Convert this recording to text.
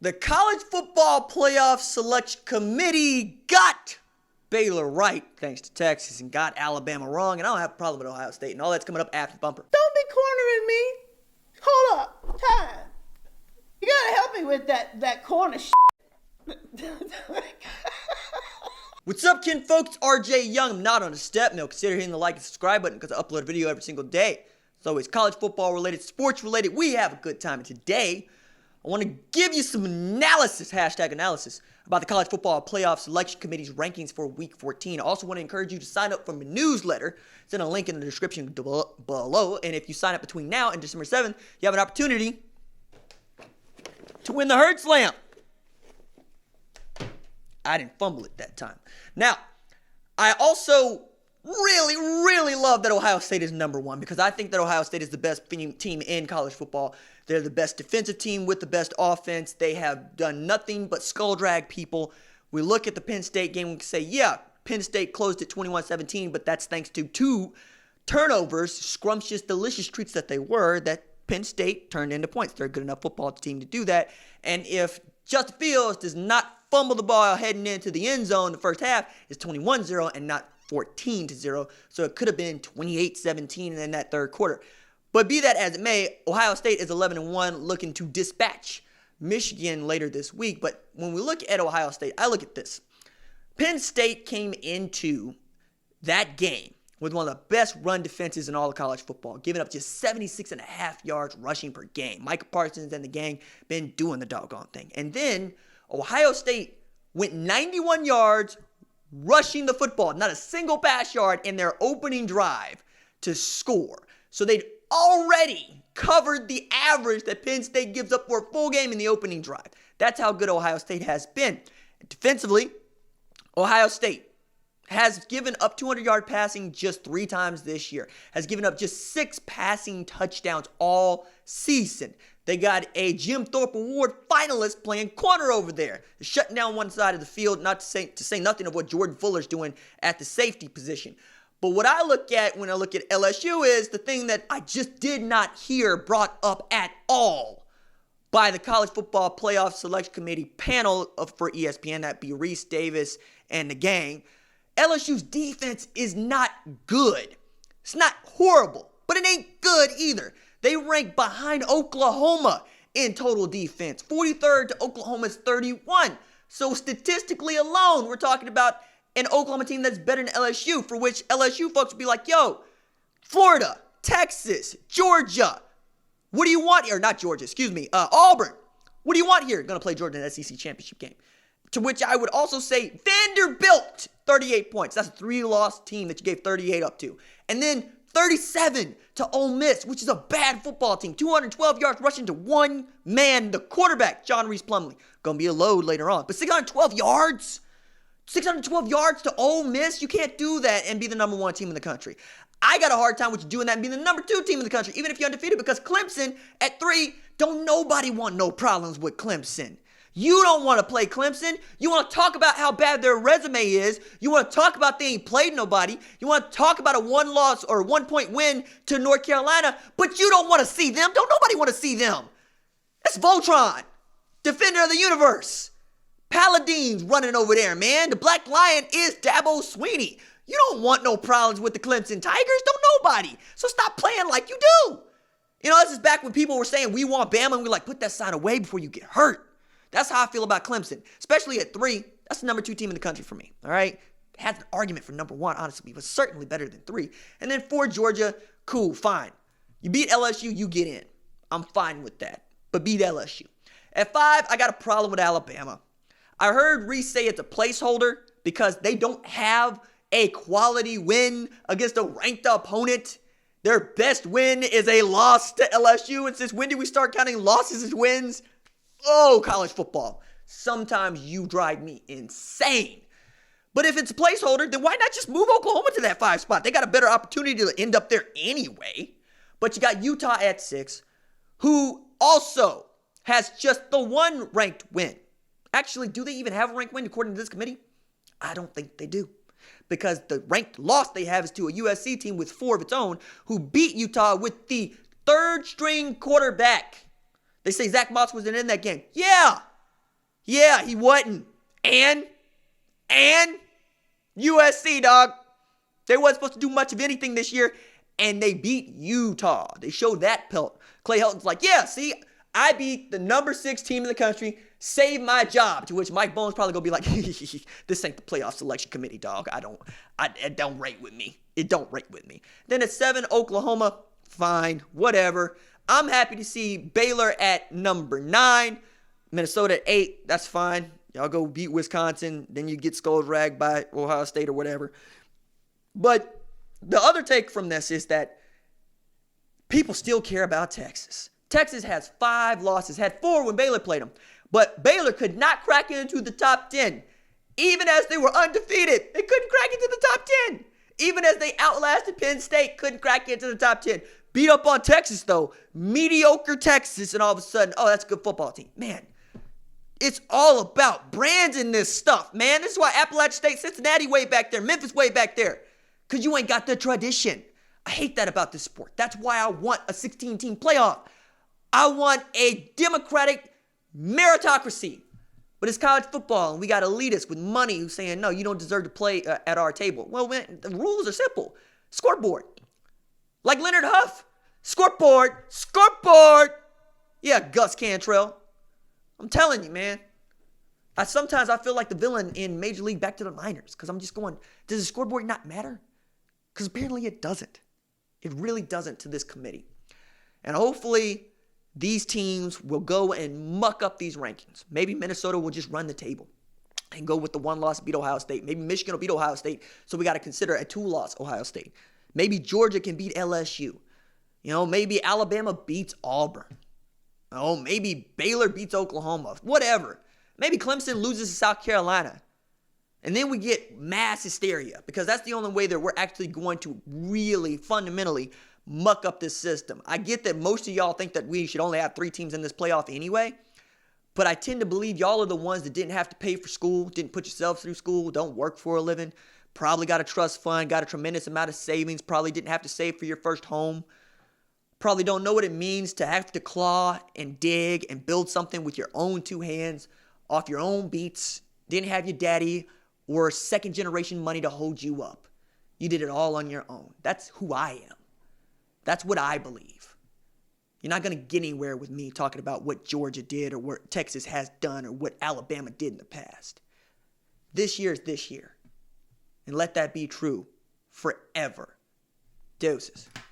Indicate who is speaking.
Speaker 1: The College Football Playoff Selection Committee got Baylor right, thanks to Texas, and got Alabama wrong, and I don't have a problem with Ohio State, and all that's coming up after the bumper.
Speaker 2: Don't be cornering me. Hold up. Time. You gotta help me with that corner
Speaker 1: What's up, kin folks? It's RJ Young. I'm not on a step mill. Consider hitting the like and subscribe button because I upload a video every single day. So it's college football related, sports related. We have a good time. And today, I want to give you some analysis, #analysis, about the College Football Playoff Selection Committee's rankings for Week 14. I also want to encourage you to sign up for my newsletter. It's in a link in the description below. And if you sign up between now and December 7th, you have an opportunity to win the Herd Slam. I didn't fumble it that time. Now, I also really love that Ohio State is number one because I think that Ohio State is the best team in college football. They're the best defensive team with the best offense. They have done nothing but skull drag people. We look at the Penn State game and say, yeah, Penn State closed at 21-17, but that's thanks to two turnovers, scrumptious, delicious treats that they were, that Penn State turned into points. They're a good enough football team to do that. And if Justin Fields does not fumble the ball heading into the end zone in the first half, it's 21-0 and not 14-0. So it could have been 28-17 in that third quarter. But be that as it may, Ohio State is 11-1, looking to dispatch Michigan later this week. But when we look at Ohio State, I look at this. Penn State came into that game with one of the best run defenses in all of college football, giving up just 76.5 yards rushing per game. Micah Parsons and the gang been doing the doggone thing. And then Ohio State went 91 yards rushing the football, not a single pass yard in their opening drive to score. So they'd already covered the average that Penn State gives up for a full game in the opening drive. That's how good Ohio State has been. Defensively, Ohio State has given up 200-yard passing just 3 times this year, has given up just 6 passing touchdowns all season. They got a Jim Thorpe Award finalist playing corner over there, shutting down one side of the field, not to say nothing of what Jordan Fuller's doing at the safety position. But what I look at when I look at LSU is the thing that I just did not hear brought up at all by the College Football Playoff Selection Committee panel for ESPN, that'd be Reese Davis and the gang. LSU's defense is not good. It's not horrible, but it ain't good either. They rank behind Oklahoma in total defense. 43rd to Oklahoma's 31. So statistically alone, we're talking about an Oklahoma team that's better than LSU, for which LSU folks would be like, yo, Florida, Texas, Georgia, what do you want here? Not Georgia, Auburn. What do you want here? Going to play Georgia in the SEC championship game. To which I would also say Vanderbilt, 38 points. That's a 3-loss team that you gave 38 up to. And then 37 to Ole Miss, which is a bad football team. 212 yards rushing to one man, the quarterback, John Reese Plumlee. Going to be a load later on. But 612 yards? 612 yards to Ole Miss? You can't do that and be the number 1 team in the country. I got a hard time with you doing that and being the number 2 team in the country, even if you're undefeated, because Clemson at 3, don't nobody want no problems with Clemson. You don't want to play Clemson. You want to talk about how bad their resume is. You want to talk about they ain't played nobody. You want to talk about a 1-loss or 1-point win to North Carolina, but you don't want to see them. Don't nobody want to see them. That's Voltron, Defender of the Universe. Paladins running over there, man. The Black Lion is Dabo Swinney. You don't want no problems with the Clemson Tigers. Don't nobody. So stop playing like you do. You know, this is back when people were saying we want Bama, and we're like, put that sign away before you get hurt. That's how I feel about Clemson, especially at 3. That's the number 2 team in the country for me, all right? Has an argument for number 1, honestly, but certainly better than 3. And then 4, Georgia, cool, fine. You beat LSU, you get in. I'm fine with that, but beat LSU. At 5, I got a problem with Alabama. I heard Reese say it's a placeholder because they don't have a quality win against a ranked opponent. Their best win is a loss to LSU, and since when did we start counting losses as wins? Oh, college football. Sometimes you drive me insane. But if it's a placeholder, then why not just move Oklahoma to that 5 spot? They got a better opportunity to end up there anyway. But you got Utah at 6, who also has just the 1 ranked win. Actually, do they even have a ranked win according to this committee? I don't think they do. Because the ranked loss they have is to a USC team with 4 of its own, who beat Utah with the 3rd-string quarterback. They say Zach Moss wasn't in that game. Yeah, Yeah, he wasn't. And USC, dog. They wasn't supposed to do much of anything this year, and they beat Utah. They showed that pelt. Clay Helton's like, yeah, see, I beat the number 6 team in the country, saved my job. To which Mike Bones probably gonna be like, this ain't the playoff selection committee, dog. It don't rate with me. It don't rate with me. Then at 7, Oklahoma, fine, whatever. I'm happy to see Baylor at number 9, Minnesota at 8. That's fine. Y'all go beat Wisconsin, then you get skull ragged by Ohio State or whatever. But the other take from this is that people still care about Texas. Texas has 5 losses, had 4 when Baylor played them. But Baylor could not crack into the top 10. Even as they were undefeated, they couldn't crack into the top 10. Even as they outlasted Penn State, couldn't crack into the top 10. Beat up on Texas, though. Mediocre Texas, and all of a sudden, oh, that's a good football team. Man, it's all about brands in this stuff, man. This is why Appalachian State, Cincinnati way back there, Memphis way back there. Because you ain't got the tradition. I hate that about this sport. That's why I want a 16-team playoff. I want a democratic meritocracy. But it's college football, and we got elitists with money who's saying, no, you don't deserve to play at our table. Well, man, the rules are simple. Scoreboard. Like Leonard Huff. Scoreboard. Yeah, Gus Cantrell. I'm telling you, man. Sometimes I feel like the villain in Major League Back to the Minors, because I'm just going, does the scoreboard not matter? Because apparently it doesn't. It really doesn't to this committee. And hopefully these teams will go and muck up these rankings. Maybe Minnesota will just run the table and go with the 1 loss, beat Ohio State. Maybe Michigan will beat Ohio State, so we got to consider a 2-loss Ohio State. Maybe Georgia can beat LSU. Maybe Alabama beats Auburn. Maybe Baylor beats Oklahoma. Whatever. Maybe Clemson loses to South Carolina. And then we get mass hysteria, because that's the only way that we're actually going to really fundamentally muck up this system. I get that most of y'all think that we should only have 3 teams in this playoff anyway, but I tend to believe y'all are the ones that didn't have to pay for school, didn't put yourselves through school, don't work for a living, probably got a trust fund, got a tremendous amount of savings, probably didn't have to save for your first home, probably don't know what it means to have to claw and dig and build something with your own 2 hands off your own beats, didn't have your daddy or second generation money to hold you up. You did it all on your own. That's who I am. That's what I believe. You're not going to get anywhere with me talking about what Georgia did or what Texas has done or what Alabama did in the past. This year is this year. And let that be true forever. Deuces.